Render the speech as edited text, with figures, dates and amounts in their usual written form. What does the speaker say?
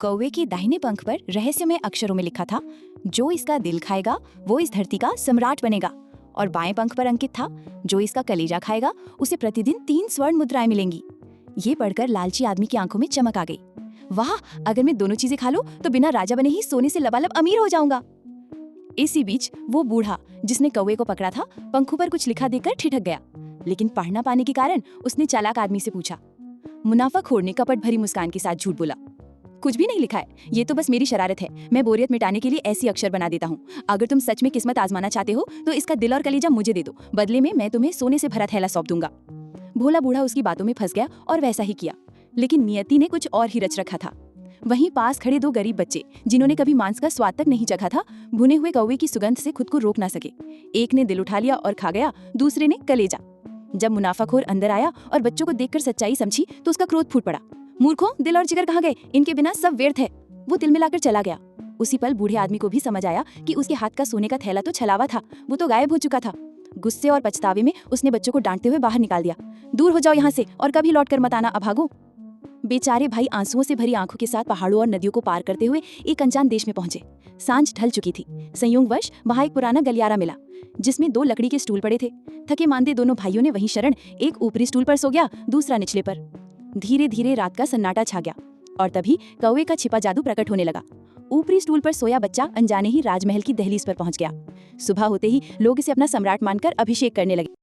कौवे के दाहिने पंख पर रहस्यमय अक्षरों में लिखा था, जो इसका दिल खाएगा वो इस धरती का सम्राट बनेगा। और बाएं पंख पर अंकित था, जो इसका कलेजा खाएगा उसे प्रतिदिन 3 स्वर्ण मुद्राएं मिलेंगी। ये पढ़कर लालची आदमी की आंखों में चमक आ गई। वाह, अगर मैं दोनों चीजें खा लूं तो बिना राजा बने ही सोने से लबालब अमीर हो जाऊंगा। इसी बीच वो बूढ़ा जिसने कौवे को पकड़ा था, पंखों पर कुछ लिखा देखकर ठिठक गया। लेकिन पढ़ ना पाने के कारण उसने चालाक आदमी से पूछा। मुनाफाखोर ने कपट भरी मुस्कान के साथ झूठ बोला, कुछ भी नहीं लिखा है, ये तो बस मेरी शरारत है। मैं बोरियत मिटाने के लिए ऐसी अक्षर बना देता हूँ। अगर तुम सच में किस्मत आजमाना चाहते हो तो इसका दिल और कलेजा मुझे दे दो, बदले में मैं तुम्हें सोने से भरा थैला सौंप दूंगा। भोला बूढ़ा उसकी बातों में फंस गया और वैसा ही किया। लेकिन नियति ने कुछ और ही रच रखा था। वहीं पास खड़े 2 गरीब बच्चे, जिन्होंने कभी मांस का स्वाद तक नहीं चखा था, भुने हुए कौवे की सुगंध से खुद को रोक ना सके। एक ने दिल उठा लिया और खा गया, दूसरे ने कलेजा। जब मुनाफाखोर अंदर आया और बच्चों को देखकर सच्चाई समझी तो उसका क्रोध फूट पड़ा। मूर्खों, दिल और जिगर कहाँ गए? इनके बिना सब व्यर्थ है। वो तिल मिलाकर चला गया। उसी पल बूढ़े आदमी को भी समझ आया कि उसके हाथ का सोने का थैला तो छलावा था, वो तो गायब हो चुका था। गुस्से और पछतावे में उसने बच्चों को डांटते हुए बाहर निकाल दिया। दूर हो जाओ यहाँ से और कभी लौट कर मत आना, अभागो। बेचारे भाई आंसुओं से भरी आंखों के साथ पहाड़ों और नदियों को पार करते हुए एक अनजान देश में पहुंचे। सांझ ढल चुकी थी। संयोगवश वहां एक पुराना गलियारा मिला, जिसमें 2 लकड़ी के स्टूल पड़े थे। थके मांदे दोनों भाइयों ने वहीं शरण, एक ऊपरी स्टूल पर सो गया, दूसरा निचले पर। धीरे धीरे रात का सन्नाटा छा गया और तभी कौवे का छिपा जादू प्रकट होने लगा। ऊपरी स्टूल पर सोया बच्चा अनजाने ही राजमहल की दहलीज पर पहुंच गया। सुबह होते ही लोग इसे अपना सम्राट मानकर अभिषेक करने लगे।